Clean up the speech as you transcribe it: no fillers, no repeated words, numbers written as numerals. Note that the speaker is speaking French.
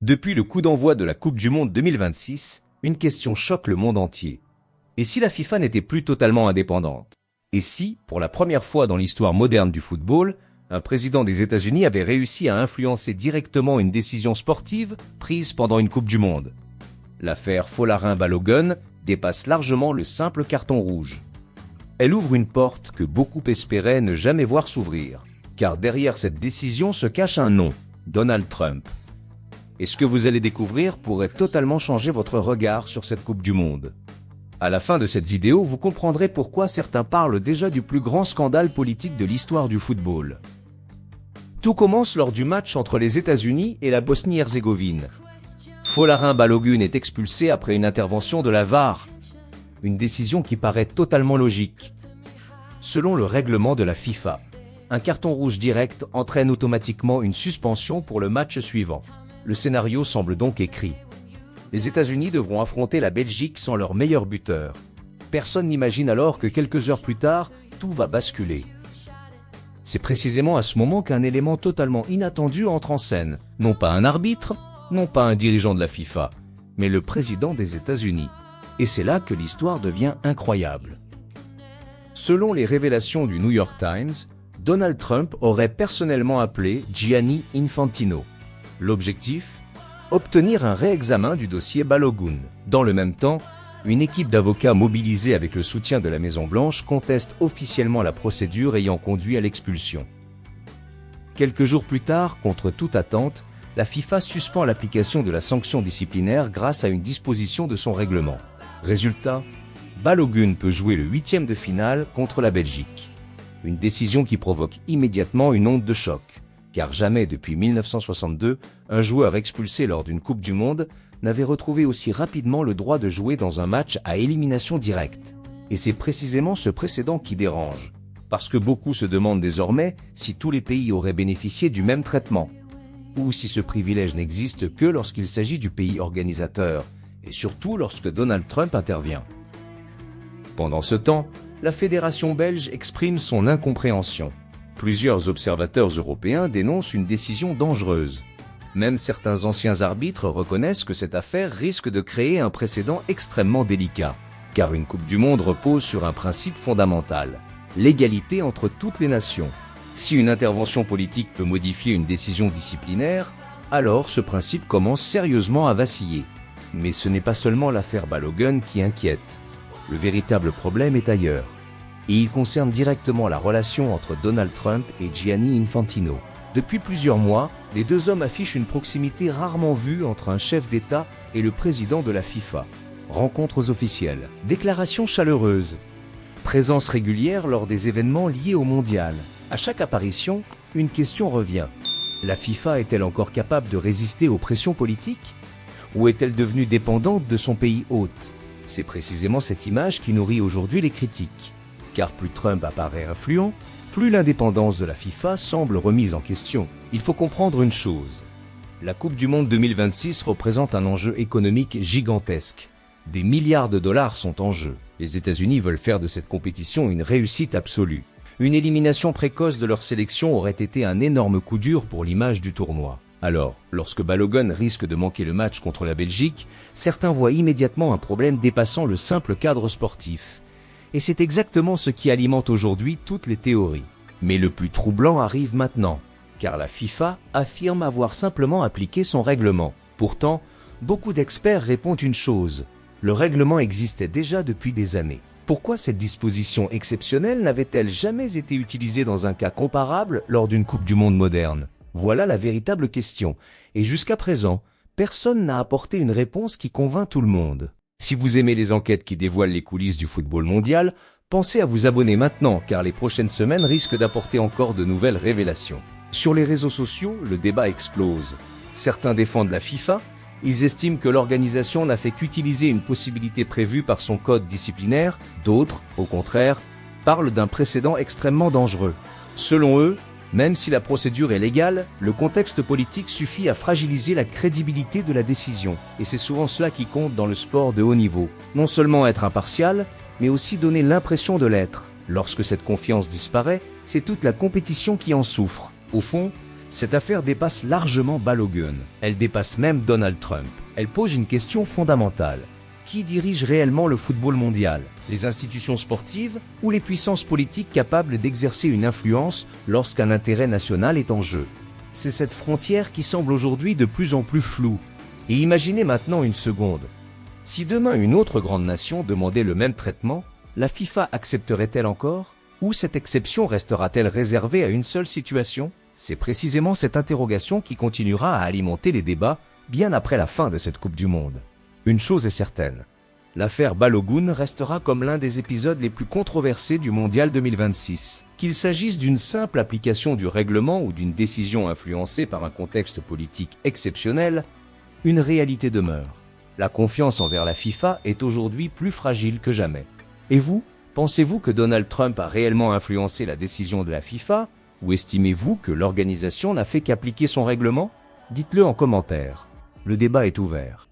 Depuis le coup d'envoi de la Coupe du Monde 2026, une question choque le monde entier. Et si la FIFA n'était plus totalement indépendante? Et si, pour la première fois dans l'histoire moderne du football, un président des États-Unis avait réussi à influencer directement une décision sportive prise pendant une Coupe du Monde? L'affaire Folarin-Balogun dépasse largement le simple carton rouge. Elle ouvre une porte que beaucoup espéraient ne jamais voir s'ouvrir, car derrière cette décision se cache un nom, Donald Trump. Et ce que vous allez découvrir pourrait totalement changer votre regard sur cette Coupe du Monde. À la fin de cette vidéo, vous comprendrez pourquoi certains parlent déjà du plus grand scandale politique de l'histoire du football. Tout commence lors du match entre les États-Unis et la Bosnie-Herzégovine. Folarin Balogun est expulsé après une intervention de la VAR, une décision qui paraît totalement logique. Selon le règlement de la FIFA, un carton rouge direct entraîne automatiquement une suspension pour le match suivant. Le scénario semble donc écrit. Les États-Unis devront affronter la Belgique sans leur meilleur buteur. Personne n'imagine alors que quelques heures plus tard, tout va basculer. C'est précisément à ce moment qu'un élément totalement inattendu entre en scène. Non pas un arbitre, non pas un dirigeant de la FIFA, mais le président des États-Unis. Et c'est là que l'histoire devient incroyable. Selon les révélations du New York Times, Donald Trump aurait personnellement appelé Gianni Infantino. L'objectif? Obtenir un réexamen du dossier Balogun. Dans le même temps, une équipe d'avocats mobilisée avec le soutien de la Maison-Blanche conteste officiellement la procédure ayant conduit à l'expulsion. Quelques jours plus tard, contre toute attente, la FIFA suspend l'application de la sanction disciplinaire grâce à une disposition de son règlement. Résultat, Balogun peut jouer le 8e de finale contre la Belgique. Une décision qui provoque immédiatement une onde de choc. Car jamais depuis 1962, un joueur expulsé lors d'une Coupe du Monde n'avait retrouvé aussi rapidement le droit de jouer dans un match à élimination directe. Et c'est précisément ce précédent qui dérange. Parce que beaucoup se demandent désormais si tous les pays auraient bénéficié du même traitement. Ou si ce privilège n'existe que lorsqu'il s'agit du pays organisateur, et surtout lorsque Donald Trump intervient. Pendant ce temps, la fédération belge exprime son incompréhension. Plusieurs observateurs européens dénoncent une décision dangereuse. Même certains anciens arbitres reconnaissent que cette affaire risque de créer un précédent extrêmement délicat. Car une Coupe du Monde repose sur un principe fondamental, l'égalité entre toutes les nations. Si une intervention politique peut modifier une décision disciplinaire, alors ce principe commence sérieusement à vaciller. Mais ce n'est pas seulement l'affaire Balogun qui inquiète. Le véritable problème est ailleurs. Et il concerne directement la relation entre Donald Trump et Gianni Infantino. Depuis plusieurs mois, les deux hommes affichent une proximité rarement vue entre un chef d'État et le président de la FIFA. Rencontres officielles, déclarations chaleureuses, présence régulière lors des événements liés au mondial. À chaque apparition, une question revient. La FIFA est-elle encore capable de résister aux pressions politiques? Ou est-elle devenue dépendante de son pays hôte? C'est précisément cette image qui nourrit aujourd'hui les critiques. Car plus Trump apparaît influent, plus l'indépendance de la FIFA semble remise en question. Il faut comprendre une chose. La Coupe du Monde 2026 représente un enjeu économique gigantesque. Des milliards de dollars sont en jeu. Les États-Unis veulent faire de cette compétition une réussite absolue. Une élimination précoce de leur sélection aurait été un énorme coup dur pour l'image du tournoi. Alors, lorsque Balogun risque de manquer le match contre la Belgique, certains voient immédiatement un problème dépassant le simple cadre sportif. Et c'est exactement ce qui alimente aujourd'hui toutes les théories. Mais le plus troublant arrive maintenant, car la FIFA affirme avoir simplement appliqué son règlement. Pourtant, beaucoup d'experts répondent une chose, le règlement existait déjà depuis des années. Pourquoi cette disposition exceptionnelle n'avait-elle jamais été utilisée dans un cas comparable lors d'une Coupe du Monde moderne? Voilà la véritable question, et jusqu'à présent, personne n'a apporté une réponse qui convainc tout le monde. Si vous aimez les enquêtes qui dévoilent les coulisses du football mondial, pensez à vous abonner maintenant car les prochaines semaines risquent d'apporter encore de nouvelles révélations. Sur les réseaux sociaux, le débat explose. Certains défendent la FIFA, ils estiment que l'organisation n'a fait qu'utiliser une possibilité prévue par son code disciplinaire, d'autres, au contraire, parlent d'un précédent extrêmement dangereux. Selon eux, même si la procédure est légale, le contexte politique suffit à fragiliser la crédibilité de la décision. Et c'est souvent cela qui compte dans le sport de haut niveau. Non seulement être impartial, mais aussi donner l'impression de l'être. Lorsque cette confiance disparaît, c'est toute la compétition qui en souffre. Au fond, Cette affaire dépasse largement Balogun. Elle dépasse même Donald Trump. Elle pose une question fondamentale. Qui dirige réellement le football mondial? Les institutions sportives ou les puissances politiques capables d'exercer une influence lorsqu'un intérêt national est en jeu? C'est cette frontière qui semble aujourd'hui de plus en plus floue. Et imaginez maintenant une seconde. Si demain une autre grande nation demandait le même traitement, la FIFA accepterait-elle encore? Ou cette exception restera-t-elle réservée à une seule situation? C'est précisément cette interrogation qui continuera à alimenter les débats bien après la fin de cette Coupe du Monde. Une chose est certaine, l'affaire Balogun restera comme l'un des épisodes les plus controversés du Mondial 2026. Qu'il s'agisse d'une simple application du règlement ou d'une décision influencée par un contexte politique exceptionnel, une réalité demeure. La confiance envers la FIFA est aujourd'hui plus fragile que jamais. Et vous, pensez-vous que Donald Trump a réellement influencé la décision de la FIFA, ou estimez-vous que l'organisation n'a fait qu'appliquer son règlement? Dites-le en commentaire. Le débat est ouvert.